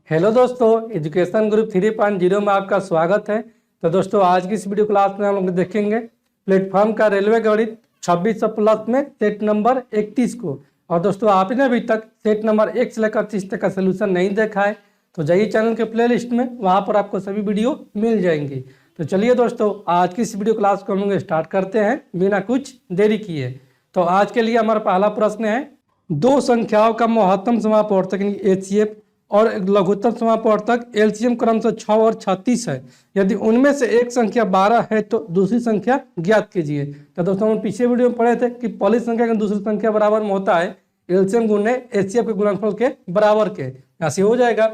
Hello दोस्तों, education group 3.0 में आपका स्वागत है। तो दोस्तों, आज की इस वीडियो क्लास में हम लोग देखेंगे प्लेटफॉर्म का रेलवे गणित 2600 प्लस में सेट नंबर 31 को। और दोस्तों, आपने अभी तक सेट नंबर 1 से लेकर 30 तक का सोल्यूशन नहीं देखा है तो जाइए चैनल के प्लेलिस्ट में, वहाँ पर आपको सभी वीडियो मिल जाएंगी। तो चलिए दोस्तों, आज की इस वीडियो क्लास को हम लोग स्टार्ट करते हैं बिना कुछ देरी किए। तो आज के लिए हमारा पहला प्रश्न है, दो संख्याओं का महत्तम समापवर्तक HCF और लघुत्तम समापवर्तक LCM क्रमशः 6 और 36 है। यदि उनमें से एक संख्या 12 है तो दूसरी संख्या ज्ञात कीजिए। तो दोस्तों, हम पीछे वीडियो में पढ़े थे कि पहली संख्या का दूसरी संख्या बराबर में होता है LCM गुणे HCF के गुणनफल के बराबर के। ऐसे हो जाएगा।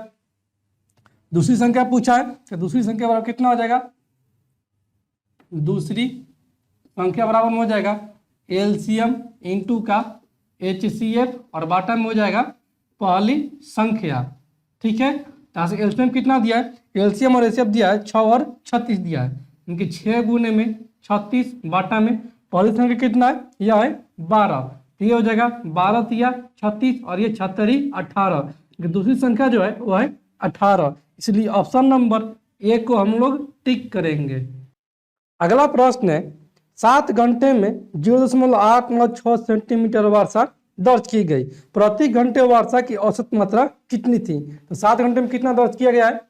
दूसरी संख्या पूछा है तो दूसरी संख्या बराबर कितना हो जाएगा? दूसरी संख्या बराबर में हो जाएगा LCM इंटू का HCF और बाटा में हो जाएगा पहली संख्या। ठीक है, यहाँ से LCM कितना दिया है? LCM और HCF दिया है 6 और 36 दिया है। इनके 6 गुने में 36 बाटा में पहली संख्या कितना है? यह है 12। तो ये हो जाएगा 12 तिया 36 और ये 36 18। दूसरी संख्या जो है वो है 18। इसलिए ऑप्शन नंबर ए को हम लोग टिक करेंगे। अगला प्रश्न है, 7 घंटे में 0.896 सेंटीमीटर वर्षा दर्ज की गई। प्रति घंटे वर्षा की औसत मात्रा कितनी थी? तो 7 घंटे में कितना दर्ज किया गया है?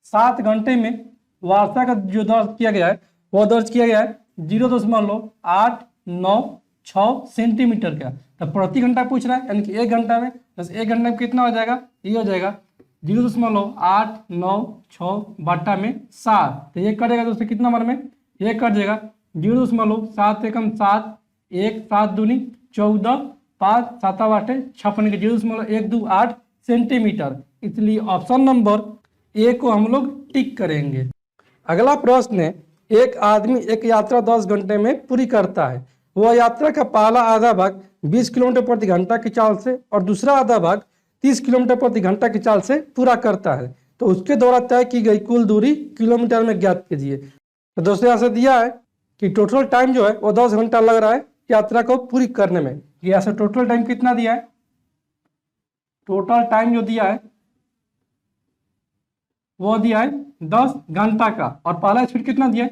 7 घंटे में वर्षा का जो दर्ज किया गया है वह दर्ज किया गया है 0.896 सेंटीमीटर का। तो प्रति घंटा पूछ रहा है, यानी कि 1 घंटा में। बस 1 घंटे में कितना हो जाएगा? ये हो जाएगा 0.896 बाटा में 7। तो ये कटेगा दोस्तों कितना नंबर में? ये कट जाएगा 0.7 एकम 7 1 7 दूनी 14 5 7 8 56 के 0.128 सेंटीमीटर। इसलिए ऑप्शन नंबर ए को हम लोग टिक करेंगे। अगला प्रश्न है, एक आदमी एक यात्रा 10 घंटे में पूरी करता है। वह यात्रा का पहला आधा भाग 20 किलोमीटर प्रति घंटा की चाल से और दूसरा आधा भाग 30 किलोमीटर प्रति घंटा की चाल से पूरा करता है। तो उसके द्वारा तय की गई कुल दूरी किलोमीटर में ज्ञात कीजिए। तो दोस्तों, यहाँ से दिया है कि टोटल टाइम जो है वो 10 घंटा लग रहा है यात्रा को पूरी करने में। यहाँ से टोटल टाइम कितना दिया है? टोटल टाइम जो दिया है वो दिया है 10 घंटा का। और पहला स्पीड कितना दिया है?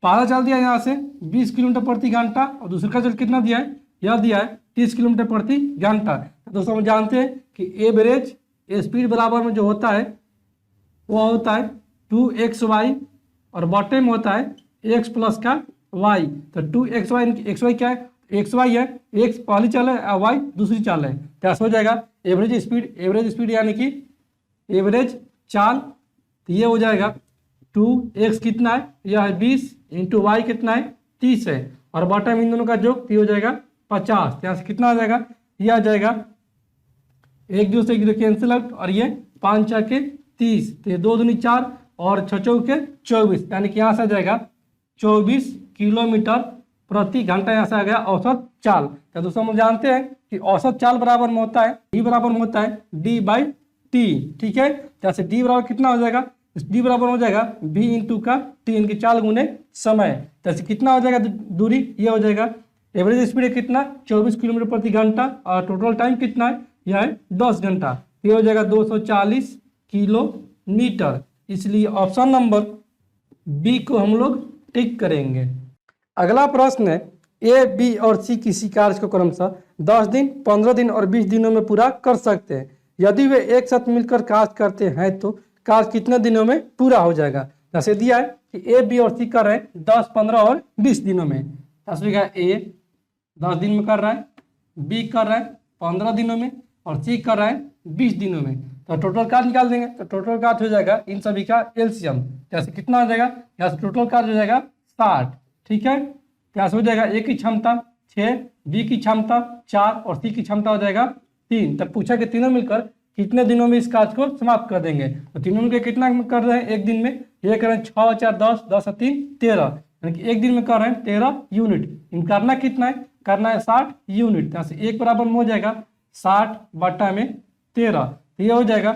पहला चल दिया है यहाँ से 20 किलोमीटर प्रति घंटा और दूसरा का चल कितना दिया है? यह दिया है 30 किलोमीटर प्रति घंटा। तो दोस्तों, हम जानते हैं कि एवरेज स्पीड बराबर में जो होता है वो होता है 2xy और बॉटम में होता है x प्लस का y। तो 2xy, xy क्या है? xy है, x पहली चाल है और y दूसरी चाल है। तो ऐसा हो जाएगा एवरेज स्पीड यानी कि एवरेज चाल। तो ये हो जाएगा 2x कितना है? यह है 20 इंटू वाई कितना है? 30 है। और बॉटम इन दोनों का जोड़ तो हो जाएगा 50। तो यहाँ से कितना आ जाएगा? यह आ जाएगा एक दूसरे की कैंसिल आउट और ये 5 के 30। तो ये 2 दूनी 4 और 6 के 24, यानी कि यहाँ से आ जाएगा 24 किलोमीटर प्रति घंटा। यहाँ से आ गया औसत चाल। तो दोस्तों, हम जानते हैं कि औसत चाल बराबर में होता है d बराबर में होता है d/t। ठीक है, जैसे d बराबर कितना हो जाएगा? d बराबर हो जाएगा v इंटू का t, इनकी चाल गुने समय। जैसे कितना हो जाएगा दूरी? ये हो जाएगा एवरेज स्पीड कितना? 24 किलोमीटर प्रति घंटा और टोटल टाइम कितना है? यह है 10 घंटा। ये हो जाएगा 240 किलोमीटर। इसलिए ऑप्शन नंबर बी को हम लोग टिक करेंगे। अगला प्रश्न है, ए बी और सी किसी कार्य को क्रमशः 10 दिन 15 दिन और 20 दिनों में पूरा कर सकते हैं। यदि वे एक साथ मिलकर कार्य करते हैं तो कार्य कितने दिनों में पूरा हो जाएगा? जैसे दिया है कि ए बी और सी कर रहे हैं 10 15 और 20 दिनों में। जैसे ए 10 दिन में कर रहा है, बी कर रहा है 15 दिनों में और सी कर रहा है 20 दिनों में। तो टोटल कार्य निकाल देंगे। तो टोटल कार्य हो जाएगा इन सभी का एलसीएम। जैसे कितना हो जाएगा? यहाँ से टोटल कार्य हो जाएगा 60। ठीक है, यहाँ से हो जाएगा ए की क्षमता 6, बी की क्षमता 4 और सी की क्षमता हो जाएगा 3। तब पूछा कि तीनों मिलकर कितने दिनों में इस कार्य को समाप्त कर देंगे। तो तीनों मिलकर कितना कर रहे हैं एक दिन में? ये कर रहे हैं 6 4 10 10 और 3 13, यानी कि एक दिन में कर रहे हैं 13 यूनिट। इन करना कितना है? करना है 60 यूनिट। यहाँ से एक बराबर में हो जाएगा 60 बटा में 13। तो ये हो जाएगा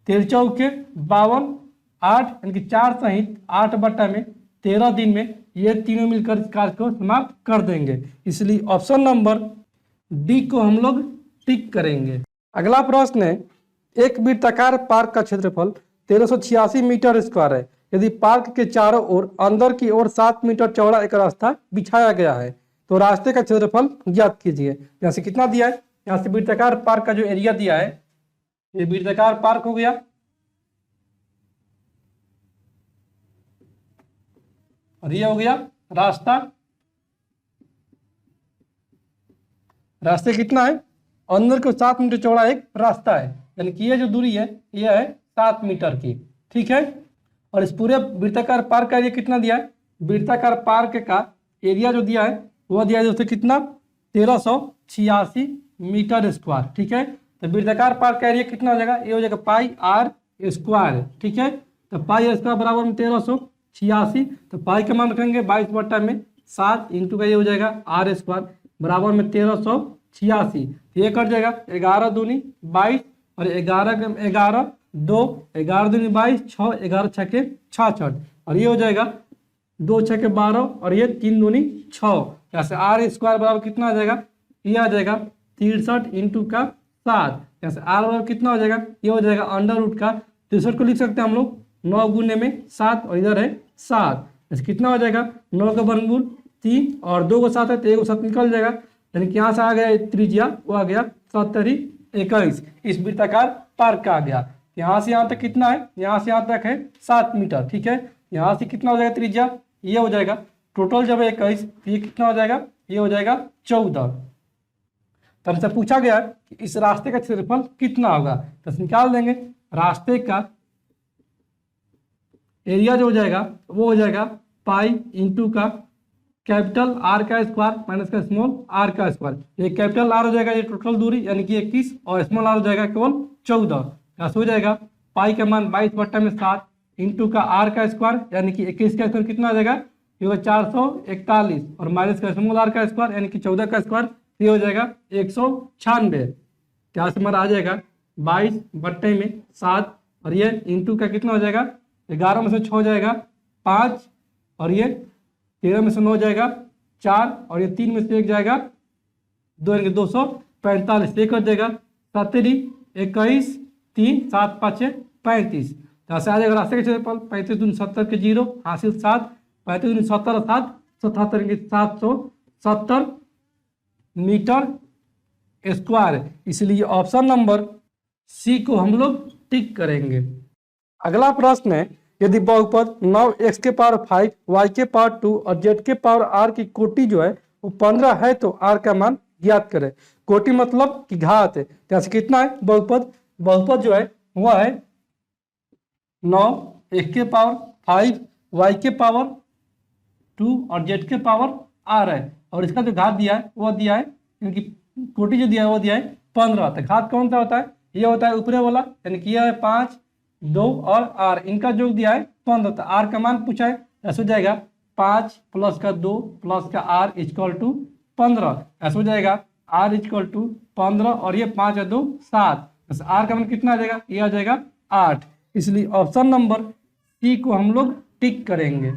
13 चौके 52 8, यानी कि 4 सहित 8 बटा में 13 दिन में ये तीनों मिलकर इस कार्य को समाप्त कर देंगे। इसलिए ऑप्शन नंबर डी को हम लोग टिक करेंगे। अगला प्रश्न है, एक वृत्ताकार पार्क का क्षेत्रफल 1386 मीटर स्क्वायर है। यदि पार्क के चारों ओर अंदर की ओर 7 मीटर चौड़ा एक रास्ता बिछाया गया है तो रास्ते का क्षेत्रफल ज्ञात कीजिए। यहाँ से कितना दिया है, यहाँ से वृत्ताकार पार्क का जो एरिया दिया है, ये वृत्ताकार पार्क हो गया, और ये हो गया रास्ता। रास्ते कितना है, अंदर को 7 मीटर चौड़ा एक रास्ता है, यानी कि ये जो दूरी है ये है 7 मीटर की, ठीक है। और इस पूरे वृत्ताकार पार्क का एरिया कितना दिया है, वृत्ताकार पार्क का एरिया जो दिया है वो दिया है दोस्तों कितना, 1386 मीटर स्क्वायर, ठीक है। तो वृत्ताकार पार्क का एरिया कितना हो जाएगा, ये हो जाएगा पाई आर स्क्वायर, ठीक है। तो पाई आर स्क्वायर बराबर में 1386, तो पाई का मान रखेंगे 22/7 इंटू का ये हो जाएगा आर स्क्वायर बराबर में 1386। ये कट जाएगा 11 दूनी 22 और 11 2 11 दूनी 22 6 11 छके 66 और ये हो जाएगा 2 छके 12 और ये 3 दूनी 6। यहाँ से आर स्क्वायर बराबर कितना आ जाएगा, ये आ जाएगा 63 इंटू का 7। यहाँ से आर बराबर कितना हो जाएगा, ये हो जाएगा अंडर रूट का 63 को लिख सकते हैं हम लोग 9 गुने में 7 और इधर है 7। जैसे कितना हो जाएगा 9 का वर्गमूल 3 और 2 को 7 है तो 1 को 7 निकल जाएगा, यानी कि यहाँ से आ गया त्रिज्या वो आ गया 70 21। इस वृत्ताकार पार्क का आ गया। यहाँ से यहाँ तक कितना है, यहाँ से यहाँ तक है 7 मीटर, ठीक है। यहाँ से कितना हो जाएगा त्रिज्या, ये हो जाएगा टोटल जब 21 तो ये कितना हो जाएगा, ये हो जाएगा 14। तो हमसे पूछा गया कि इस रास्ते का क्षेत्रफल कितना होगा, तो निकाल देंगे। रास्ते का एरिया जो हो जाएगा वो हो जाएगा पाई इंटू का कैपिटल आर का स्क्वायर माइनस का स्मॉल आर का स्क्वायर। ये कैपिटल आर हो जाएगा ये टोटल दूरी यानी कि 21 और स्मॉल आर हो जाएगा केवल 14। ऐसा हो जाएगा पाई का मान 22/7 इंटू का आर का स्क्वायर यानी कि 21 का स्क्वायर कितना आ जाएगा, ये हो 441 और माइनस का स्मॉल आर का स्क्वायर यानी कि 14 का स्क्वायर, ये हो जाएगा 196। क्या से हमारा आ जाएगा 22/7 और ये इंटू का कितना हो जाएगा 11 में से 6 हो जाएगा 5 और ये 13 में से 9 जाएगा 4 और ये 3 में से 1 जाएगा 2 यानी 245। एक कर देगा 70 21 3 7 5 35। यहाँ से आ जाएगा रास्ते के क्षेत्रफल 35 दूनी 70 के 0 हासिल 7 35 दूनी 70 और 7 77 के 770 मीटर स्क्वायर। इसलिए ऑप्शन नंबर सी को हम लोग टिक करेंगे। अगला प्रश्न है यदि बहुपद 9x के पावर 5 y के पावर 2 और z के पावर r की कोटि जो है वो 15 है तो r का मान ज्ञात करें। कोटि मतलब कि घात है, जैसे कितना है बहुपद, बहुपद जो है वह है 9 x के पावर 5 y के पावर 2 और z के पावर r है और इसका जो घात दिया है वो दिया है क्योंकि कोटि जो दिया है वो दिया है 15। तो घात कौन सा होता है, ये होता है ऊपरे वाला यानी कि यह है 5 2 और r, इनका जो दिया है 15। तो r का मान पूछा है, ऐसा हो जाएगा 5 प्लस का 2 प्लस का r इक्वल टू 15। ऐसा हो जाएगा r इक्वल टू 15 और ये 5 और 2 7। बस r का मान कितना आ जाएगा, ये आ जाएगा 8। इसलिए ऑप्शन नंबर सी को हम लोग टिक करेंगे।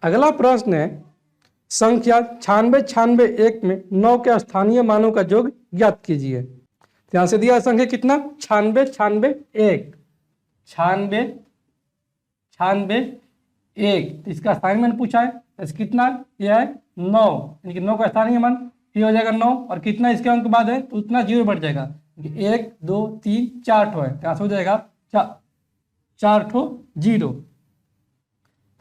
अगला प्रश्न है संख्या 96 96 1 में 9 के स्थानीय मानों का योग ज्ञात कीजिए। यहाँ से दिया संख्या कितना 96 96 1 96 96 1। तो इसका स्थानीय मान पूछा है, तो कितना यह है 9 यानी कि 9 का स्थानीय मान ये हो जाएगा 9 और कितना इसके अंक बाद है तो उतना 0 बढ़ जाएगा 1 2 3 4 ठो है, यहाँ से हो जाएगा 4 ठो 0।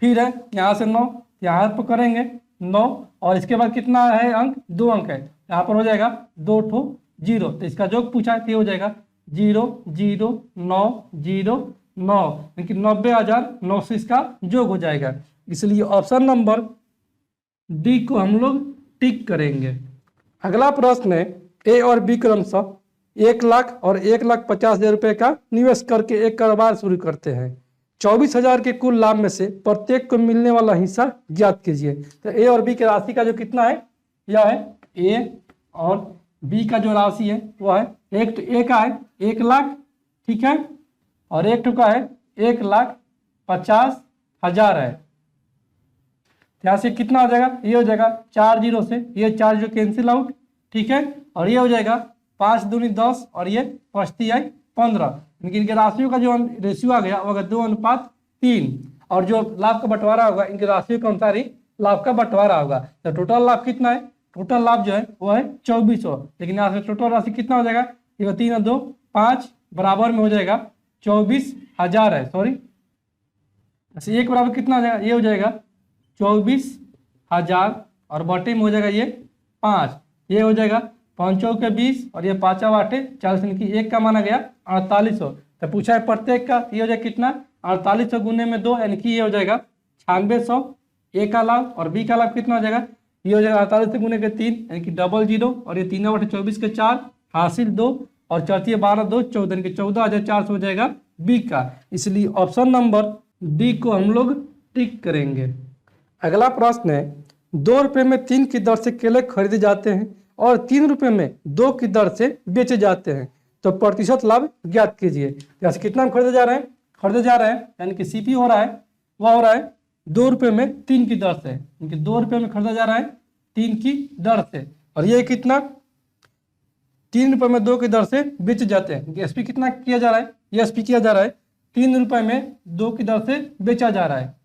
फिर है यहाँ से 9 यहाँ पर करेंगे 9 और इसके बाद कितना है अंक 2 अंक है, यहाँ पर हो जाएगा 2 ठो 0। तो इसका योग पूछा है तो ये हो जाएगा 0 0 9 0 9 यानी कि 90,009 से इसका योग हो जाएगा। इसलिए ऑप्शन नंबर डी को हम लोग टिक करेंगे। अगला प्रश्न है ए और बी क्रमशः 1 लाख और 1,50,000 रुपये का निवेश करके एक कारोबार शुरू करते हैं। 24,000 के कुल लाभ में से प्रत्येक को मिलने वाला हिस्सा ज्ञात कीजिए। तो ए और बी की राशि का जो कितना है यह है ए और बी का जो राशि है वह है एक तो ए का है 1 लाख, ठीक है, और एक का है 1,50,000 है। यहाँ से कितना हो जाएगा, ये हो जाएगा 4 0 से ये 4 0 कैंसिल आउट, ठीक है, और ये हो जाएगा 5 दूनी 10 और ये 5 तिहाई 15। इनकी इनके राशियों का जो रेशियो आ गया वो होगा 2:3, और जो लाभ का बंटवारा होगा इनके राशियों के अनुसार ही लाभ का बंटवारा होगा। तो टोटल लाभ कितना है, टोटल लाभ जो है वो है 2400, लेकिन यहाँ से टोटल राशि कितना हो जाएगा, ये 3 और 2 5 बराबर में हो जाएगा 24,000 है, सॉरी एक बराबर कितना हो जाएगा, ये हो जाएगा 24,000 और बटे में हो जाएगा ये 5, ये हो जाएगा 5 के 20 और ये 5 8 40, यानी कि एक का माना गया 4800। तो पूछा है प्रत्येक का, ये हो जाएगा कितना 4800 गुने में 2, यानी कि ये हो जाएगा 9600 ए का लाभ, और बी का लाभ कितना हो जाएगा, ये हो जाएगा 48 गुने के 3 यानी कि 00, और ये 3/24 के 4 हासिल 2 और चौथी 12 2 14 यानी कि 14,400 हो जाएगा बी का। इसलिए ऑप्शन नंबर डी को हम लोग टिक करेंगे। अगला प्रश्न है 2 रुपये में 3 की दर से केले खरीदे जाते हैं और 3 रुपये में 2 की दर से बेचे जाते हैं, तो प्रतिशत लाभ ज्ञात कीजिए। जैसे कितना में खरीदे जा रहे हैं, खरीदे जा रहे हैं यानी कि सीपी हो रहा है, वह हो रहा है 2 रुपये में 3 की दर से, यानी कि 2 रुपये में खरीदा जा रहा है 3 की दर से, और ये कितना 3 रुपये में 2 की दर से बेचे जाते हैं, एसपी कितना किया जा रहा है, ये एसपी किया जा रहा है 3 रुपये में 2 की दर से बेचा जा रहा है।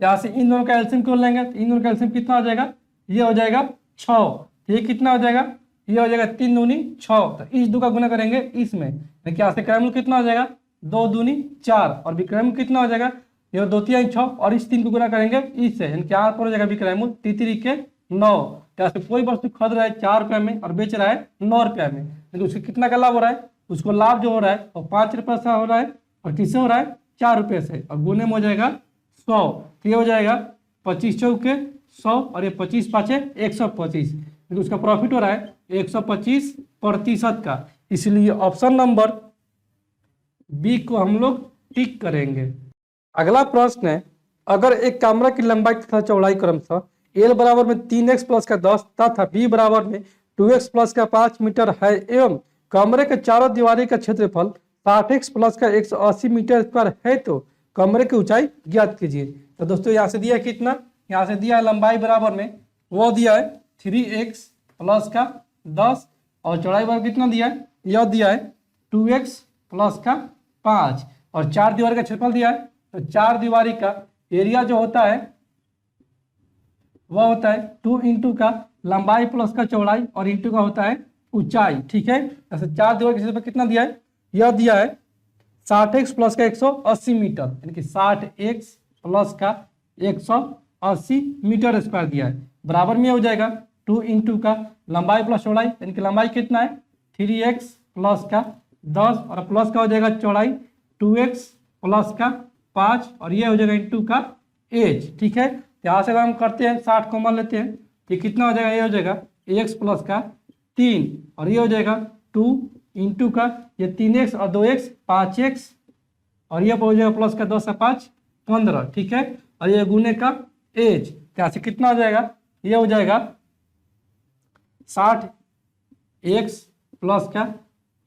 यहाँ से इन दोनों का एल्सियम क्यों लेंगे, तो इन दोनों का एल्सियम कितना हो जाएगा, ये हो जाएगा 6, ये कितना हो जाएगा, ये हो जाएगा 3 दूनी 6, तो इस 2 का गुना करेंगे इसमें, लेकिन यहाँ से क्रयमूल्य कितना हो जाएगा 2 दूनी 4, और विक्रयमूल्य कितना हो जाएगा, ये 2 3 6, और इस 3 को गुना करेंगे इससे, यानी कि यहाँ पर हो जाएगा विक्रयमूल्य 3 के 9। यहाँ से कोई वस्तु खरीद रहा है 4 रुपये में और बेच रहा है 9 रुपये में, लेकिन उसको कितना का लाभ हो रहा है, उसको लाभ जो हो रहा है वो 5 रुपये से हो रहा है, और किससे हो रहा है 4 रुपये से, और गुने में हो जाएगा 100, तो ये हो जाएगा 25 चौके 100, और ये 25 पाँचे 125, लेकिन उसका प्रॉफिट हो रहा है 125% का। इसलिए ऑप्शन नंबर बी को हम लोग टिक करेंगे। अगला प्रश्न है अगर एक कमरा की लंबाई तथा चौड़ाई क्रमशः एल बराबर में 3x प्लस का 10 तथा बी बराबर में 2x प्लस का 5 मीटर है एवं कमरे के चारों दीवारी का क्षेत्रफल 60x प्लस का 180 मीटर स्क्वायर है, तो कमरे की ऊंचाई ज्ञात कीजिए। तो दोस्तों यहाँ से दिया है कितना, यहाँ से दिया है लंबाई बराबर में वो दिया है 3x प्लस का 10, और चौड़ाई बराबर कितना दिया है, यह दिया है 2x प्लस का 5, और 4 दीवारी का क्षेत्रफल दिया है, तो 4 दीवारी का एरिया जो होता है वह होता है 2 इंटू का लंबाई प्लस का चौड़ाई और इंटू का होता है ऊंचाई। ठीक है, जैसे 4 दीवारी के क्षेत्रफल कितना दिया है, यह दिया है 60x प्लस का 180 मीटर, यानी कि 60x प्लस का 180 मीटर स्क्वायर दिया है, बराबर में हो जाएगा 2 इंटू का लंबाई प्लस चौड़ाई, यानी कि लंबाई कितना है 3x प्लस का 10, और प्लस का हो जाएगा चौड़ाई 2x प्लस का 5, और ये हो जाएगा इंटू का एज। ठीक है, यहाँ से अगर हम करते हैं 60 कॉमन लेते हैं, ये कितना हो जाएगा, ये हो जाएगा x प्लस का 3, और ये हो जाएगा 2 इंटू का ये 3x और 2x 5x, और ये हो जाएगा प्लस का 10 से 5 15। ठीक है, और ये गुने का एज, यहाँ से कितना हो जाएगा, ये हो जाएगा 60x प्लस का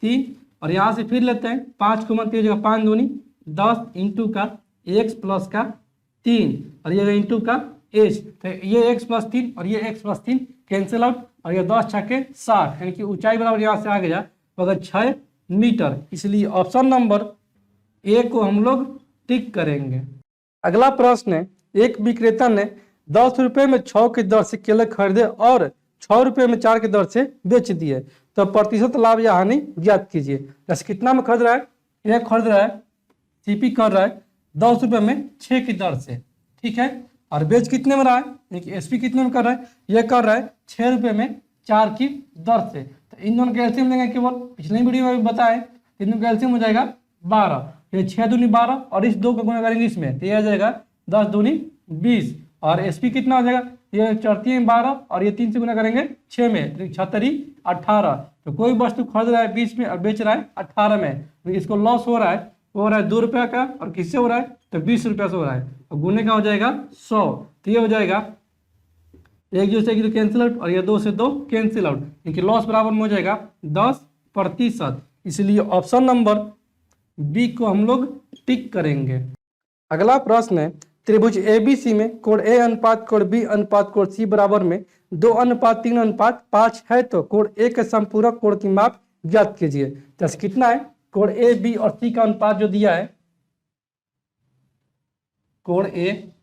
3, और यहाँ से फिर लेते हैं 5 को मत, हो जाएगा 5 दूनी 10 इंटू का x प्लस का 3, और ये इंटू का एज, तो ये x प्लस 3 और ये x प्लस 3 कैंसिल आउट, और ये 10 छक्के 60, यानी कि ऊंचाई बराबर यहाँ से आ गया अगर 6 मीटर। इसलिए ऑप्शन नंबर ए को हम लोग टिक करेंगे। अगला प्रश्न है एक विक्रेता ने 10 रुपये में 6 की दर से केले खरीदे और 6 रुपये में 4 की दर से बेच दिए, तो प्रतिशत लाभ या हानि ज्ञात कीजिए। जैसे कितना में खरीद रहा है, यह खरीद रहा है सीपी कर रहा है 10 रुपये में 6 की दर से, ठीक है, और बेच कितने में रहा है, यानी एसपी कितने में कर रहा है, यह कर रहा है 6 रुपये में 4 की दर से। तो इन दोनों का एल्सियम लेंगे, केवल पिछले वीडियो में भी बताएं, इन दोनों का एल्सियम हो जाएगा 12, ये 6 दूनी 12 और इस 2 का गुना करेंगे इसमें, तो यह आ जाएगा 10 दूनी 20, और एसपी कितना हो जाएगा, ये 4 12 और ये 3 से गुना करेंगे 6 में, तो 6 18। तो कोई वस्तु खरीद रहा है 20 में और बेच रहा है 18 में, तो इसको लॉस हो रहा है, वो हो रहा है 2 रुपये का, और किससे हो रहा है, तो 20 रुपये से हो रहा है, और गुने का हो जाएगा 100, तो ये हो जाएगा 1 जो से 1 कैंसिल आउट, और ये 2 से 2 कैंसिल आउट, क्योंकि लॉस बराबर में हो जाएगा 10%। इसलिए ऑप्शन नंबर बी को हम लोग टिक करेंगे। अगला प्रश्न है त्रिभुज ABC में कोण A अनुपात कोण B अनुपात कोण C बराबर में 2:3:5 है, तो कोण A के संपूरक कोण की माप ज्ञात कीजिए। जैसे कितना है, कोण ए बी और सी का अनुपात जो दिया है, कोण ए,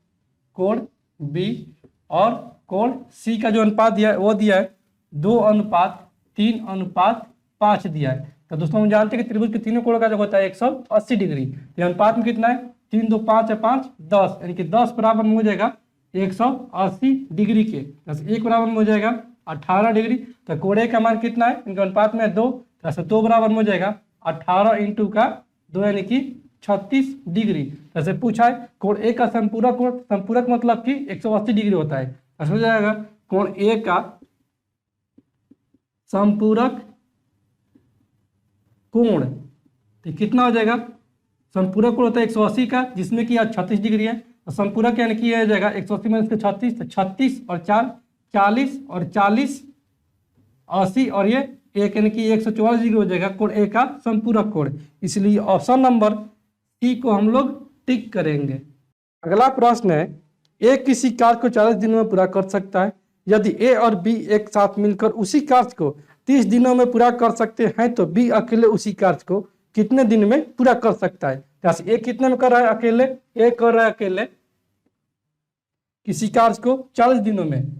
कोण बी और कोण सी का जो अनुपात दिया है वो दिया है 2:3:5 दिया है। तो दोस्तों हम जानते हैं कि त्रिभुज के तीनों कोणों का जो होता है 180 डिग्री, तो अनुपात में कितना है 3 2 5 है 5 10, यानी कि 10 बराबर में हो जाएगा 180 डिग्री के, 1 बराबर में हो जाएगा 18 डिग्री। तो कोण ए का मान कितना है, इनका अनुपात में 2, तो 2 बराबर में हो जाएगा 18 इंटू का 2 यानी कि 36 डिग्री। जैसे पूछा है कोण ए का संपूरक कोण, संपूरक मतलब कि 180 डिग्री होता है, ऐसा हो जाएगा कोण ए का संपूरक कोण, तो कितना हो जाएगा, संपूरक कोण होता है 180 का जिसमें कि 36 डिग्री है, तो संपूरक यानी कि हो जाएगा 180 में 36, तो 36 और 4 40 और 40 80 और ये एक यानी कि 144 डिग्री हो जाएगा कोण ए का संपूरक कोण। इसलिए ऑप्शन नंबर सी को हम लोग टिक करेंगे। अगला प्रश्न है, ए किसी कार्य को 40 दिनों में पूरा कर सकता है। यदि ए और बी एक साथ मिलकर उसी कार्य को 30 दिनों में पूरा कर सकते हैं तो बी अकेले उसी कार्य को कितने दिन में पूरा कर सकता है। जैसे ए कितने में कर रहा है अकेले, ए कर रहा है अकेले किसी कार्य को 40 दिनों में,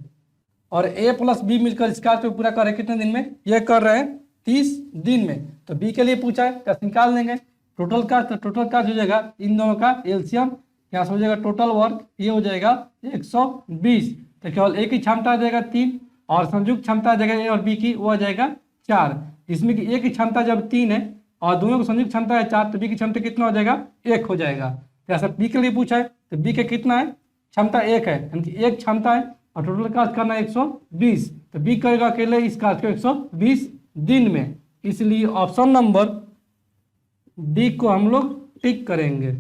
और ए प्लस बी मिलकर इस कार्य को पूरा कर रहे हैं कितने दिन में, ये कर रहे हैं 30 दिन में। तो बी के लिए पूछा है, तो निकाल देंगे टोटल कार्य, तो टोटल कार्य हो जाएगा इन दोनों का एलसीएम, यहाँ से हो जाएगा टोटल वर्क, ये हो जाएगा 120। तो केवल ए की क्षमता आ जाएगा 3 और संयुक्त क्षमता आ जाएगा ए और बी की, वो आ जाएगा 4, जिसमें कि ए की क्षमता जब 3 है और दोनों की संयुक्त क्षमता है 4, तो बी की क्षमता कितना हो जाएगा 1 हो जाएगा। जैसा बी के लिए पूछा है तो बी के कितना है, क्षमता 1 है, यानी कि 1 क्षमता है और टोटल कार्य करना है 120, तो बी करेगा अकेले इस कार्य को 120 दिन में। इसलिए ऑप्शन नंबर डी को हम लोग टिक करेंगे।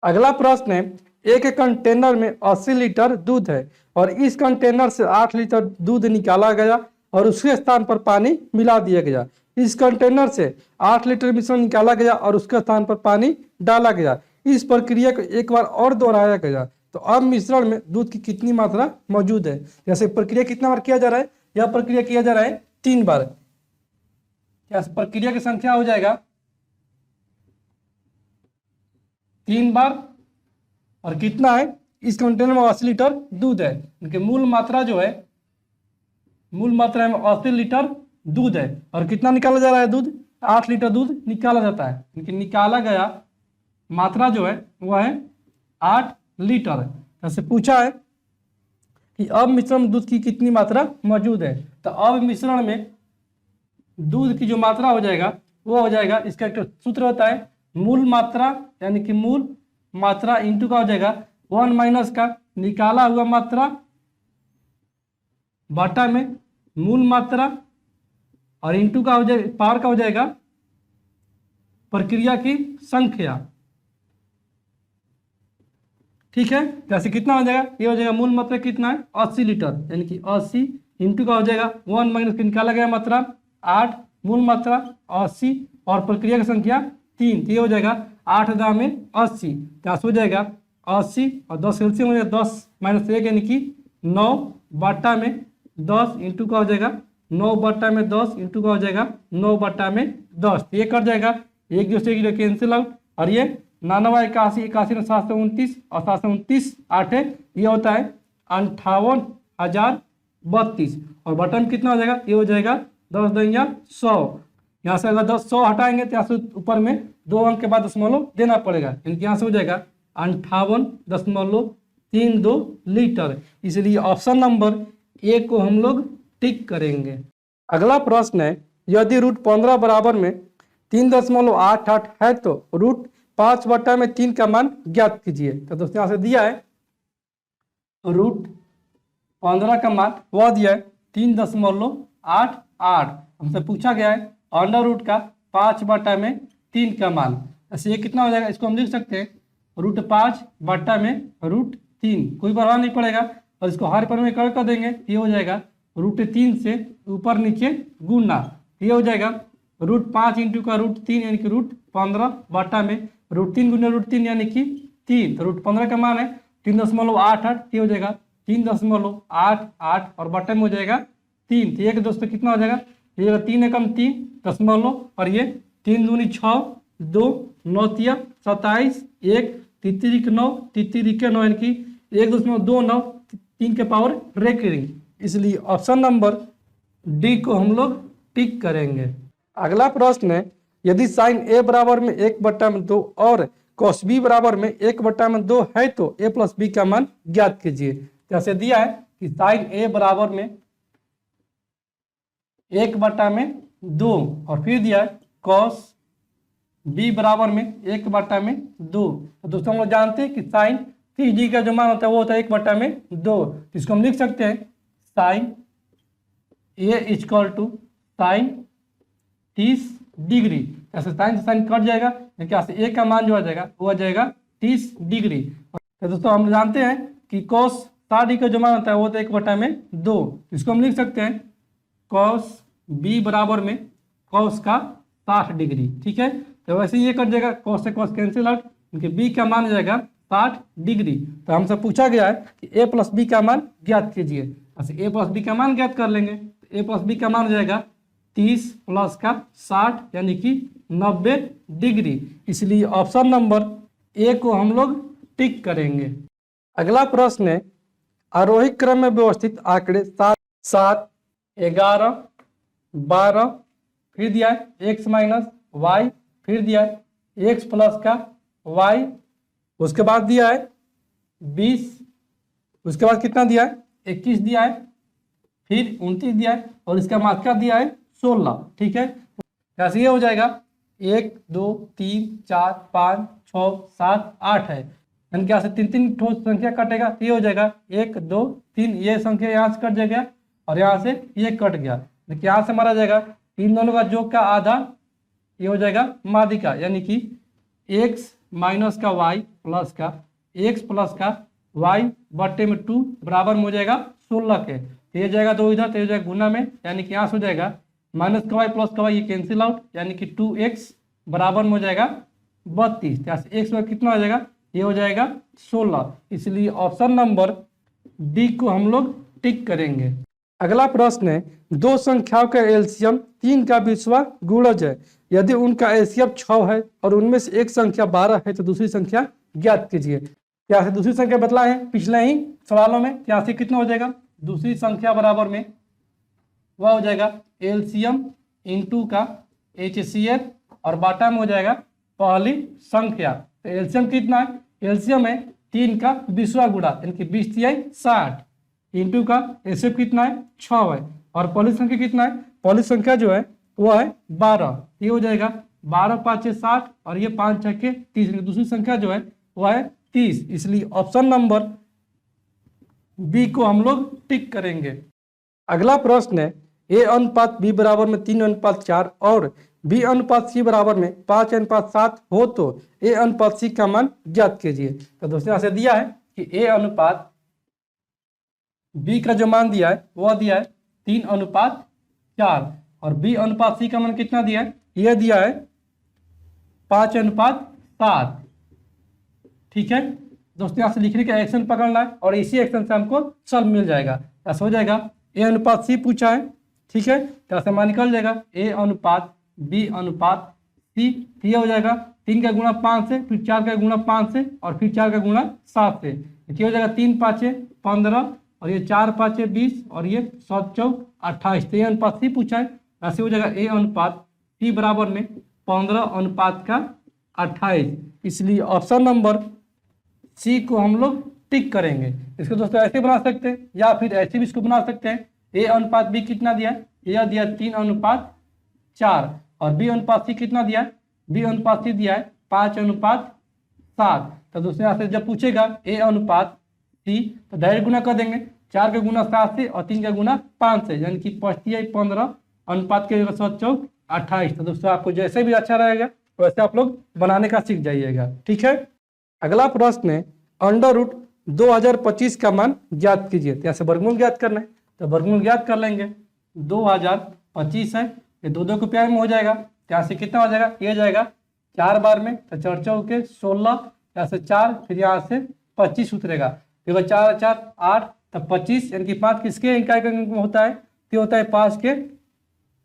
अगला प्रश्न है, एक कंटेनर में 80 लीटर दूध है और इस कंटेनर से 8 लीटर दूध निकाला गया और उसके स्थान पर पानी मिला दिया गया। इस कंटेनर से 8 लीटर मिश्रण निकाला गया और उसके स्थान पर पानी डाला गया। इस प्रक्रिया को एक बार और दोहराया गया, तो अब मिश्रण में दूध की कितनी मात्रा मौजूद है। जैसे प्रक्रिया कितना बार किया जा रहा है, यह प्रक्रिया किया जा रहा है 3 बार। प्रक्रिया की संख्या हो जाएगा 3 बार, और कितना है, इस कंटेनर में 80 लीटर दूध है, इनके मूल मात्रा जो है, मूल मात्रा में 80 लीटर दूध है और कितना निकाला जा रहा है दूध, 8 लीटर दूध निकाला जाता है, इनके निकाला गया मात्रा जो है वह है 8 लीटर। जैसे पूछा है कि अब मिश्रण में दूध की कितनी मात्रा मौजूद है, तो अब मिश्रण में दूध की जो मात्रा हो जाएगा वो हो जाएगा, इसका एक सूत्र होता है मूल मात्रा, यानी कि मूल मात्रा इंटू का हो जाएगा 1 माइनस का निकाला हुआ मात्रा बटा में मूल मात्रा और इंटू का हो जाएगा पावर का हो जाएगा प्रक्रिया की संख्या। ठीक है, जैसे कितना हो जाएगा, ये हो जाएगा मूल मात्रा कितना है 80 लीटर, यानी कि 80 इंटू का हो जाएगा 1 माइनस का निकाला गया मात्रा 8, मूल मात्रा 80 और प्रक्रिया की संख्या 3, तो ये हो जाएगा 8 दाम में 80, तो हो जाएगा 80 और 10 एलसीएम हो जाएगा 10 माइनस 1 यानी कि 9 बटा में 10 इंटू का हो जाएगा 9 बटा में 10 इंटू का हो जाएगा 9 बटा में 10, तो ये कट जाएगा, एक दूसरे की कैंसिल आउट, और ये 99 81 81 में 729 और 729 8 है, ये होता है 58,032 और बटा में कितना हो जाएगा, ये हो जाएगा 10 दूनी 100। यहाँ से अगर 100 हटाएंगे तो यहाँ से ऊपर में 2 अंक के बाद दशमलव देना पड़ेगा, इनके यहाँ से हो जाएगा 58.32 लीटर। इसलिए ऑप्शन नंबर ए को हम लोग टिक करेंगे। अगला प्रश्न है, यदि रूट 15 बराबर में 3.88 है तो रूट 5 बटा में 3 का मान ज्ञात कीजिए। तो दोस्तों यहाँ से दिया है रूट 15 का मान वह दिया है 3.88, हमसे पूछा गया है अंडर रूट का 5 बटा में 3 का मान। ऐसे ये कितना हो जाएगा, इसको हम लिख सकते हैं रूट 5 बटा में रूट 3, कोई परवाह नहीं पड़ेगा, और इसको हर पर में कर देंगे, ये हो जाएगा रूट 3 से ऊपर नीचे गुणा, ये हो जाएगा रूट 5 इंटू का रूट 3 यानी कि रूट 15 बटा में रूट 3 गुना रूट 3 यानी कि 3, तो रूट 15 का मान है 3.88, ये हो जाएगा 3.88 और बटा में हो जाएगा 3, तो ये दोस्तों कितना हो जाएगा, ये 3 एकम 3 दशमलव और ये 3 दूनी 6, 2 9 तिया 27, 1 3 9, 3 9 यानी कि 1.29 3 के पावर रेकरिंग, इसलिए ऑप्शन नंबर डी को हम लोग टिक करेंगे। अगला प्रश्न है, यदि साइन ए बराबर में 1/2 और कॉस बी बराबर में 1/2 है तो ए प्लस बी का मान ज्ञात कीजिए। जैसे दिया है कि साइन ए बराबर में 1/2 और फिर दिया है कॉस बी बराबर में 1/2। तो दोस्तों हम लोग जानते हैं कि साइन 30 का जो मान होता है वो होता है 1/2, इसको हम लिख सकते हैं sine A equal to sine 30 degree. ऐसे साइन से साइन कट जाएगा, क्या से ए का मान जो आ जाएगा वो आ जाएगा 30 डिग्री। तो दोस्तों हम जानते हैं कि कॉस 60 का जो मान होता है वो होता है 1/2, इसको हम लिख सकते हैं कॉस बी बराबर में कॉस का 60 डिग्री। ठीक है, तो वैसे ये कट जाएगा, कॉस से कॉस कैंसिल आउट, क्योंकि बी का मान हो जाएगा 60 डिग्री। तो हमसे पूछा गया है कि ए प्लस बी का मान ज्ञात कीजिए। अच्छा, ए प्लस बी का मान ज्ञात कर लेंगे। तो ए प्लस बी का मान हो जाएगा 30 प्लस का 60 यानी कि 90 डिग्री, इसलिए ऑप्शन नंबर ए को हम लोग टिक करेंगे। अगला प्रश्न है, आरोही क्रम में व्यवस्थित आंकड़े 7 11 12, फिर दिया है x माइनस वाई, फिर दिया है x प्लस का y, उसके बाद दिया है 20, उसके बाद कितना दिया है 21 दिया है, फिर 29 दिया है और इसका मात्रा दिया है 16। ठीक है, जैसे ये हो जाएगा 1 2 3 4 5 6 7 8 है, यानी कि यहाँ से 3 ठोस संख्या कटेगा, तो ये हो जाएगा 1 2 3, ये संख्या यहाँ से कट जाएगा और यहाँ से ये कट गया, देखिए यहाँ से मारा जाएगा, इन दोनों का योग का आधा, ये हो जाएगा माध्यिका, यानी कि x माइनस का y प्लस का x प्लस का y बट्टे में 2 बराबर में हो जाएगा 16 के। तो ये जाएगा 2 इधर, तो ये जाएगा गुना में, यानी कि यहाँ से हो जाएगा माइनस का y प्लस का y, ये कैंसिल आउट, यानी कि 2x बराबर में हो जाएगा 32। यहाँ से x कितना हो जाएगा, ये हो जाएगा 16, इसलिए ऑप्शन नंबर डी को हम लोग टिक करेंगे। अगला प्रश्न है, दो संख्याओं का एलसीएम 3 का 20वां गुणज है, यदि उनका एलसीएम 6 है और उनमें से एक संख्या 12 है तो दूसरी संख्या ज्ञात कीजिए। क्या से दूसरी संख्या बतला है पिछले ही सवालों में, क्या से कितना हो जाएगा, दूसरी संख्या बराबर में वह हो जाएगा एलसीएम इनटू का एचसीएफ और बाटा में हो जाएगा पहली संख्या। तो एलसीएम कितना है, एलसीएम है 3 का 20वां गुणा, यानी कि 20 × 60, इंटू का एसएफ कितना है 6 है, और पहली संख्या कितना है, पहली संख्या जो है वो है 12, ये हो जाएगा 12 5 60 और ये 5 6 30, दूसरी संख्या जो है वो है 30, इसलिए ऑप्शन नंबर बी को हम लोग टिक करेंगे। अगला प्रश्न है, ए अनुपात बी बराबर में 3:4 और बी अनुपात सी बराबर में 5:7 हो तो ए अनुपात सी का मान ज्ञात कीजिए। तो दोस्तों यहाँ से दिया है कि ए अनुपात बी का जो मान दिया है वह दिया है 3:4 और बी अनुपात सी का मान कितना दिया है, यह दिया है 5:7। ठीक है दोस्तों, यहाँ से लिखने का एक्शन पकड़ना है और इसी एक्शन से हमको सब मिल जाएगा। ऐसा हो जाएगा ए अनुपात सी पूछा है, ठीक है, तो ऐसे मान निकल जाएगा ए अनुपात बी अनुपात सी, ये हो जाएगा 3 का गुणा 5 से, फिर 4 का गुणा 5 से और फिर 4 का गुणा 7 से, ये हो जाएगा 3 5 15 और ये 4 5 20 और ये 7 4 28, तो ए अनुपात सी पूछा है। ऐसे हो जाएगा ए अनुपात सी बराबर में 15:28, इसलिए ऑप्शन नंबर सी को हम लोग टिक करेंगे। इसको दोस्तों ऐसे बना सकते हैं या फिर ऐसे भी इसको बना सकते हैं, ए अनुपात बी कितना दिया है, यह दिया 3:4 और बी अनुपात सी कितना दिया है, बी अनुपात सी दिया है 5:7। तो दोस्तों यहाँ से जब पूछेगा ए अनुपात सी तो डायरेक्ट गुना कर देंगे, 4 का गुना 7 से और 3 का गुना 5 से, यानी कि 15 अनुपात के 7 4 28। तो दोस्तों आपको जैसे भी अच्छा रहेगा वैसे आप लोग बनाने का सीख जाइएगा। ठीक है, अगला प्रश्न है, √2025 का मान ज्ञात कीजिए। तो ऐसे वर्गमूल ज्ञात करना है, तो वर्गमूल ज्ञात कर लेंगे। 2025 है, ये 2 के प्यार में हो जाएगा, यहाँ से कितना हो जाएगा, ये जाएगा 4 बार में, तो 4 4 के 16, यहाँ से 4 फिर यहाँ से 25 उतरेगा, फिर 4 4 8 तब 25, यानी कि 5 किसके इकाई का अंक में होता है, तो होता है 5 के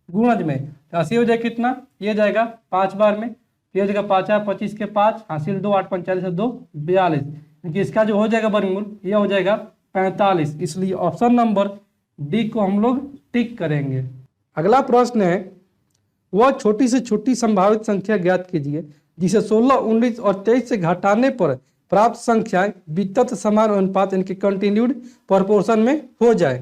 गुणज में। तो अस्सी हो जाएगा कितना, ये जाएगा 5 बार में, ये हो जाएगा 5 है 25 के 5 हासिल 2 8 45 2 42, क्योंकि इसका जो हो जाएगा वर्गमूल ये हो जाएगा 45। इसलिए ऑप्शन नंबर डी को हम लोग टिक करेंगे। अगला प्रश्न है, वह छोटी से छोटी संभावित संख्या ज्ञात कीजिए जिसे 16, 19 और 23 से घटाने पर प्राप्त संख्याएं वितत समान अनुपात यानी कि कंटिन्यूड प्रोपोर्शन में हो जाए।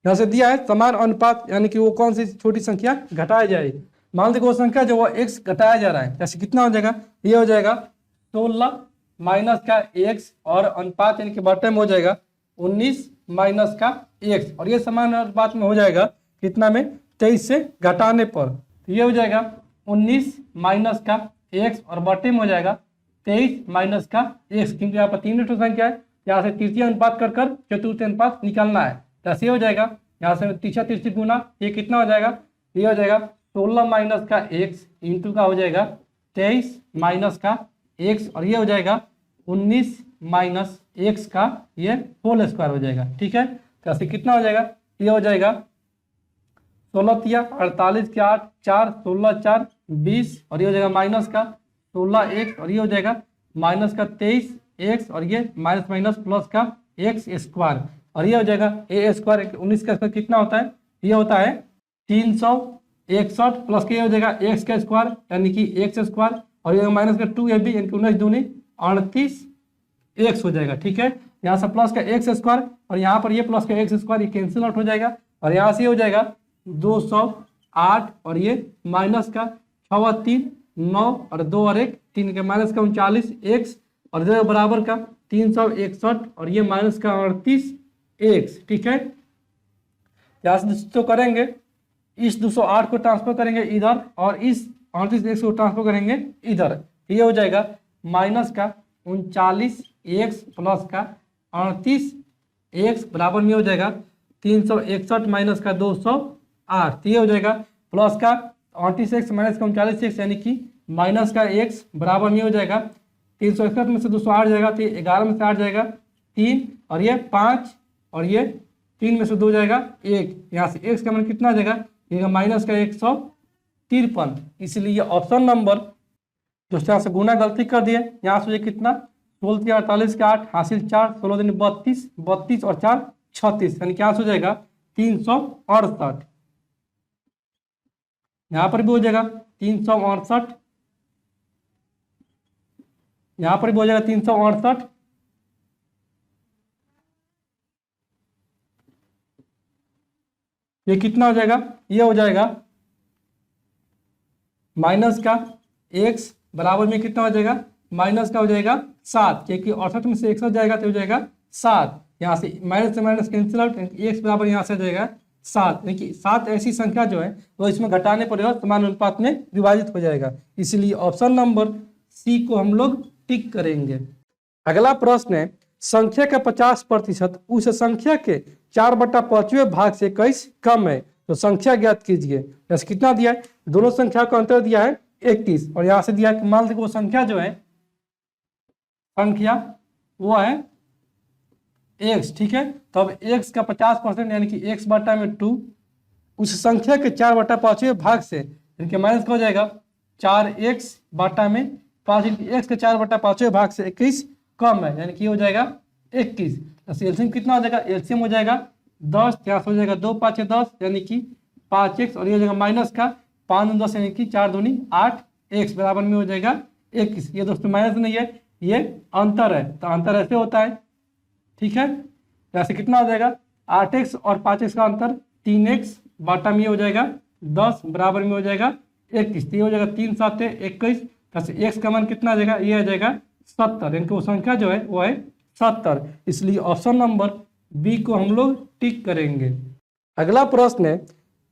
यहाँ से दिया है समान अनुपात यानी कि वो कौन सी छोटी संख्या घटाया जाए। मान लीजिए वो संख्या जो वो x घटाया जा रहा है, जैसे कितना हो जाएगा, ये हो जाएगा 16 माइनस का x और अनुपात यानी कि बटे में हो जाएगा 19 माइनस का x, और ये समान अनुपात में हो जाएगा कितना में 23 से घटाने पर, तो ये हो जाएगा 19 माइनस का x और बटे में हो जाएगा 23 माइनस का x, क्योंकि यहाँ पर तीन संख्या है, यहाँ से तृतीय अनुपात कर कर चतुर्थ अनुपात निकालना है, तो ऐसे हो जाएगा यहाँ से तीसरा तीसरी गुना, ये कितना हो जाएगा, ये हो जाएगा 16 माइनस का x इंटू का हो जाएगा 23 माइनस का x, और ये हो जाएगा 19 माइनस x का ये होल स्क्वायर हो जाएगा। ठीक है, तो ऐसे कितना हो जाएगा, ये हो जाएगा 16 तिया 48 के 8 4 16 4 20, और ये हो जाएगा माइनस का 16 x, और ये हो जाएगा माइनस का 23 x, और ये माइनस माइनस प्लस का x स्क्वायर, और ये हो जाएगा a स्क्वायर 19 का स्क्वायर कितना होता है, ये होता है 361 प्लस के हो जाएगा x का स्क्वायर यानी कि x स्क्वायर, और ये माइनस का 2ab यानी कि 19 दूनी 38 x हो जाएगा। ठीक है, यहाँ से प्लस का x स्क्वायर और यहाँ पर ये प्लस का x स्क्वायर ये कैंसिल आउट हो जाएगा, और यहाँ से हो जाएगा 208, और ये माइनस का 6 और 3 9 और 2 और 1 3 के माइनस का 39 x, और जो बराबर का 361 और ये माइनस का 38 x। ठीक है, यहाँ से तो करेंगे इस 208 को ट्रांसफर करेंगे इधर, और इस 38 x को ट्रांसफर करेंगे इधर, ये हो जाएगा माइनस का 39 x प्लस का 38 x बराबर में हो जाएगा 361 माइनस का 208, ये हो जाएगा प्लस का 38 x माइनस का 39 x यानी कि माइनस का x बराबर में हो जाएगा 361 में से 208 जाएगा तो 11 में से 8 जाएगा 3, और ये 5, और ये 3 में से 2 जाएगा 1, यहाँ से x का मान कितना आ जाएगा, ये माइनस का 153। इसलिए ऑप्शन नंबर दोस्तों यहाँ से गुना गलती कर दिए, यहाँ से कितना 16 48 के 8 हासिल 4 16 दिन 32 32 और 4 36, यानी क्या हो जाएगा 368। यहाँ पर भी हो जाएगा 368, यहाँ पर भी हो जाएगा 368, ये कितना हो जाएगा, ये हो जाएगा माइनस का x बराबर में कितना हो जाएगा, माइनस का हो जाएगा 7, क्योंकि 68 में से 61 जाएगा तो हो जाएगा 7, यहाँ से माइनस कैंसिल आउट, x बराबर यहाँ से आ जाएगा 7, यानी कि 7 ऐसी संख्या जो है वो इसमें घटाने पर समान अनुपात में विभाजित हो जाएगा। इसलिए ऑप्शन नंबर सी को हम लोग टिक करेंगे। अगला प्रश्न है, संख्या का 50% उस संख्या के 4/5वें भाग से कैसे कम है, तो संख्या ज्ञात कीजिए। जैसे कितना दिया है, दोनों संख्या का अंतर दिया है 21, और यहाँ से दिया है मान लीजिए वो संख्या जो है संख्या वो है x। ठीक है, तो अब x का 50% यानी कि x बटा में 2 उस संख्या के 4/5वें भाग से इनके माइनस का हो जाएगा 4x बटा में 5, x के 4/5वें भाग से 21 कम है यानी कि हो जाएगा 21। तो एलसीएम कितना हो जाएगा, एलसीएम हो जाएगा 10, यहाँ से हो जाएगा 2 5 10 यानी कि 5x, और ये हो जाएगा माइनस का 5 10 यानी कि 4 दूनी 8 x बराबर में हो जाएगा 21। ये दोस्तों माइनस नहीं है, ये अंतर है, तो अंतर ऐसे होता है। ठीक है, जैसे कितना हो जाएगा 8x और 5x का अंतर 3x बटा में हो जाएगा 10 बराबर में हो जाएगा 21, तो ये हो जाएगा 3 7 21, जैसे x का मान कितना आ जाएगा, ये आ जाएगा 70, यानी कि वो संख्या जो है वो है 70। इसलिए ऑप्शन नंबर बी को हम लोग टिक करेंगे। अगला प्रश्न है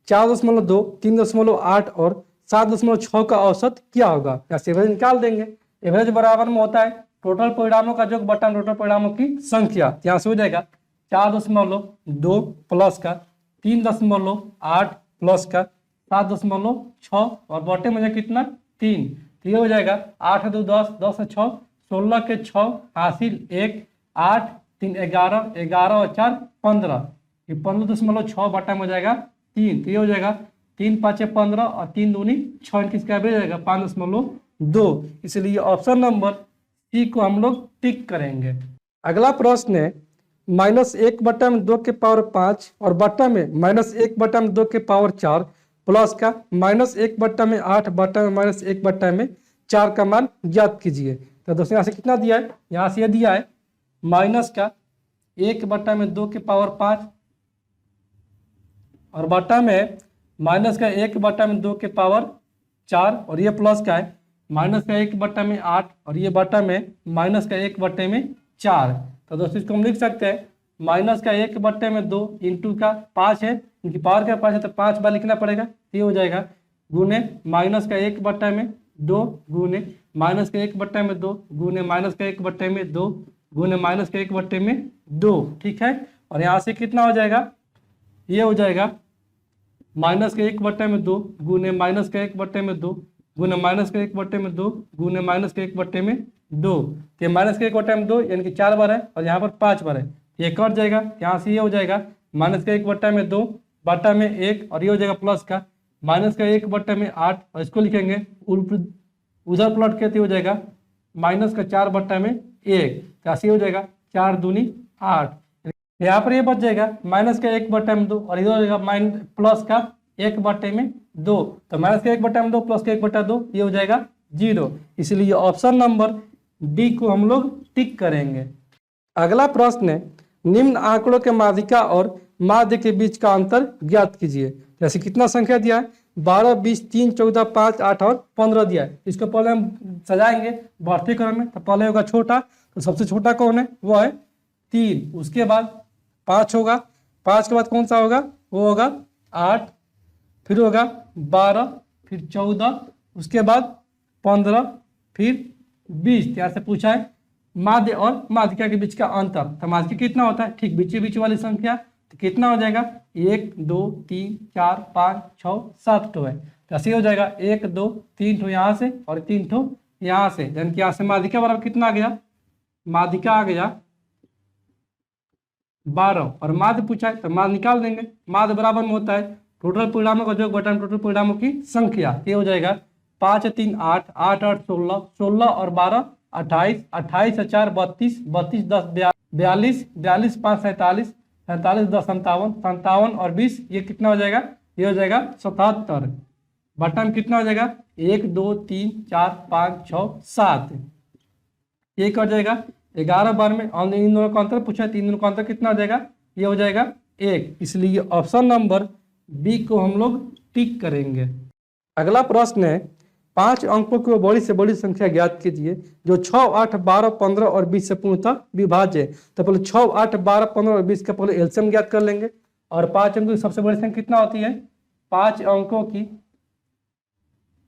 4.2 3.8 और 7.6 का औसत क्या होगा, या एवरेज निकाल देंगे। एवरेज बराबर में होता है टोटल परिणामों का योग बटा टोटल परिणामों की संख्या, यहाँ से हो जाएगा 4.2 प्लस का 3.8 प्लस का 7.6 और बटे में कितना 3, तो ये हो जाएगा 8 2 10 10 से 6 16 के 6 हासिल 1 8 3 11 11 और 4 15, ये 15.6 बटा में हो जाएगा 3, तो ये हो जाएगा 3 5 15 और 3 दूनी 6, इनकी इसका एवरेज आएगा 5.2। इसलिए ऑप्शन नंबर सी को हम लोग टिक करेंगे। अगला प्रश्न है -1/2 और बट्टा में -1/2 प्लस का -1/8/-1/4 का मान ज्ञात कीजिए। तो दोस्तों यहाँ से कितना दिया है, यहाँ से ये दिया है माइनस का 1/2 और बट्टा में माइनस का 1/2 और ये प्लस का है माइनस का 1/8 और ये बट्टा में माइनस का 1/4। तो दोस्तों इसको हम लिख सकते हैं माइनस का 1/2 इंटू का 5 है, इनकी पावर का 5 है तो 5 बार लिखना पड़ेगा। ये हो जाएगा गुने माइनस का 1/2 गुने माइनस का 1/2 गुने माइनस का 1/2 गुने माइनस का 1/2। ठीक है, और यहाँ से कितना हो जाएगा, ये हो जाएगा माइनस का 1/2 गुने माइनस का 1/2 गुने माइनस का 1/2 गुने माइनस का 1/2। तो माइनस का 1/2 यानी कि 4 बार है और यहाँ पर 5 बार है, ये कट जाएगा। यहाँ से ये हो जाएगा माइनस का 1/2 बटा में 1 और ये हो जाएगा प्लस का माइनस का 1/8 और इसको लिखेंगे उधर प्लॉट करते हो जाएगा माइनस का 4/1। तो ऐसे हो जाएगा 4 दूनी 8। यहाँ पर ये बच जाएगा माइनस का 1/2 और इधर हो जाएगा प्लस का 1/2। तो माइनस का 1/2 प्लस का 1/2 ये हो जाएगा 0। इसलिए ऑप्शन नंबर डी को हम लोग टिक करेंगे। अगला प्रश्न है निम्न आंकड़ों के माध्यिका और माध्य के बीच का अंतर ज्ञात कीजिए। जैसे कितना संख्या दिया है 12 20 3 14 5 8 और 15 दिया है। इसको पहले हम सजाएंगे बढ़ते क्रम में। तो पहले होगा छोटा, तो सबसे छोटा कौन है, वो है 3। उसके बाद 5 होगा, 5 के बाद कौन सा होगा, वो होगा 8, फिर होगा 12, फिर 14, उसके बाद 15, फिर 20। यहाँ से पूछा है माध्य और माध्यिका के बीच का अंतर। तो माध्यिका कितना होता है, ठीक बीच वाली संख्या, तो कितना हो जाएगा 1 2 3 4 5 6 7 ठो है। तो ऐसे हो जाएगा 1 2 3 ठो यहाँ से और 3 ठो यहाँ से, यानी कि यहाँ से माध्यिका बराबर कितना आ गया, माध्यिका आ गया 12 और माध्य पूछा है तो माध्य निकाल देंगे। माध्य बराबर में होता है टोटल परिणामों का योग बटा टोटल परिणामों की संख्या। ये हो जाएगा 5 3 8 8 8 16 16 और 12 28 28 और 4 32 32 10 42 42 5 47 47 10 57 57 और 20 ये कितना हो जाएगा, ये हो जाएगा 77। बटा में कितना हो जाएगा 1 2 3 4 5 6 7 ये कट जाएगा 11 बार में। और इन दोनों का अंतर पूछा है, 3 दोनों का अंतर कितना हो जाएगा, ये हो जाएगा 1। इसलिए ऑप्शन नंबर बी को हम लोग टिक करेंगे। अगला प्रश्न है 5 अंकों की बड़ी से बड़ी संख्या ज्ञात कीजिए जो 6 8 12 15 और 20 से पूर्णतः विभाज्य है। तो पहले 6 8 12 15 और 20 का पहले एलसीएम ज्ञात कर लेंगे। और 5 अंकों की सबसे बड़ी संख्या कितना होती है, 5 अंकों की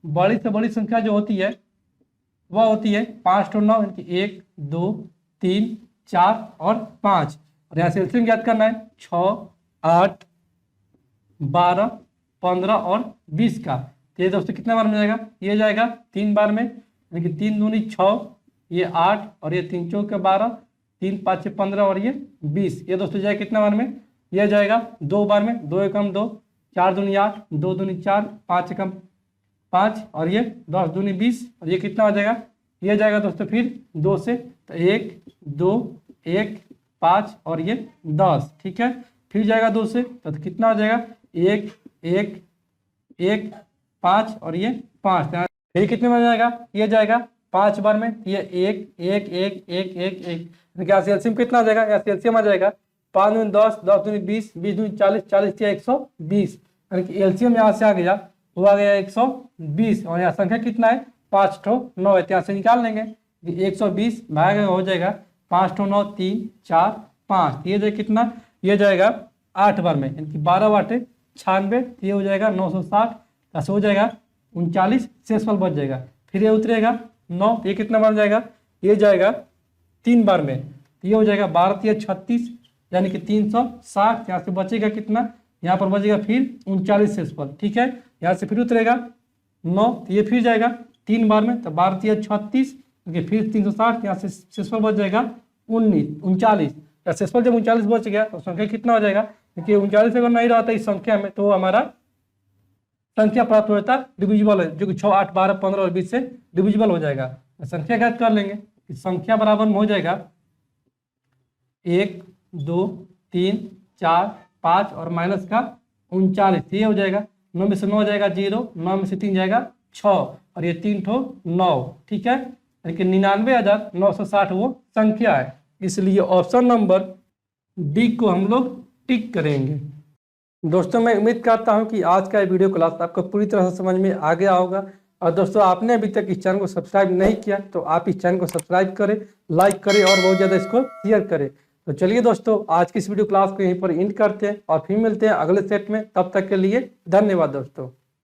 बड़ी से बड़ी संख्या जो होती है वह होती है 5 तो 9, यानी कि 1 2 3 4 और 5। और यहाँ से एलसीएम ज्ञात करना है 6 8 12 15 और 20 का। तो ये दोस्तों कितने बार में जाएगा, ये जाएगा 3 बार में, यानी कि 3 दूनी 6, ये 8 और ये 3 चौक 12, 3 5 15 और ये 20। ये दोस्तों जाएगा कितना बार में, ये जाएगा 2 बार में, 2 एकम 2, 4 दूनी 8, 2 दूनी 4, 5 एकम 5 और ये 10 दूनी 20 और ये कितना हो जाएगा, ये जाएगा दोस्तों फिर 2 से, तो 1 2 1 5 और ये 10। ठीक है, फिर जाएगा 2 से तो कितना हो जाएगा 1 1 1 5 और ये 5। फिर कितने में जाएगा, ये जाएगा 5 बार में, ये 1 1 1 1 1 1। क्या एलसीएम कितना आ जाएगा, एलसीएम आ जाएगा 5 दूनी 10 10 दूनी 20 20 दूनी 40 40 या 120। यानी कि एलसीएम यहाँ से आ गया, वो आ गया 120। और यहाँ संख्या कितना है 5 ठो 9 है, यहाँ से निकाल लेंगे 120 भाग हो जाएगा 5 ठो 9 3 4 5। ये जाएगा कितना, ये जाएगा 8 बार में, यानी कि 12 बाटे 96, ये हो जाएगा 960। ऐसे हो जाएगा 39 शेषफल बच जाएगा। फिर ये उतरेगा 9, ये कितना बार जाएगा, ये जाएगा 3 बार में, ये हो जाएगा 12 3 36, यानी कि 360। यहाँ से बचेगा कितना, यहाँ पर बचेगा फिर 39 शेषफल। ठीक है, यहाँ से फिर उतरेगा 9, तो ये फिर जाएगा 3 बार में, तो 12 3 36, फिर 360, यहाँ से शेषफल बच जाएगा 39। शेषफल जब 39 बच गया तो संख्या कितना हो जाएगा, क्योंकि 39 अगर नहीं रहता इस संख्या में तो हमारा संख्या प्राप्त हो जाता है डिविजिबल है, जो कि 6, 8, 12, 15 और 20 से डिविजिबल हो जाएगा। संख्या ज्ञात कर लेंगे, संख्या बराबर में हो जाएगा 1, 2, 3, 4, 5 और माइनस का 39, ये हो जाएगा। 9 में से 9 जाएगा 0, 9 में से 3 जाएगा 6 और ये 3 ठो 9, ठीक है। लेकिन 99,960 वो संख्या है, इसलिए ऑप्शन नंबर डी को हम लोग टिक करेंगे। दोस्तों मैं उम्मीद करता हूं कि आज का ये वीडियो क्लास आपको पूरी तरह से समझ में आ गया होगा। और दोस्तों आपने अभी तक इस चैनल को सब्सक्राइब नहीं किया तो आप इस चैनल को सब्सक्राइब करें, लाइक करें और बहुत ज़्यादा इसको शेयर करें। तो चलिए दोस्तों आज की इस वीडियो क्लास को यहीं पर एंड करते हैं और फिर मिलते हैं अगले सेट में। तब तक के लिए धन्यवाद दोस्तों।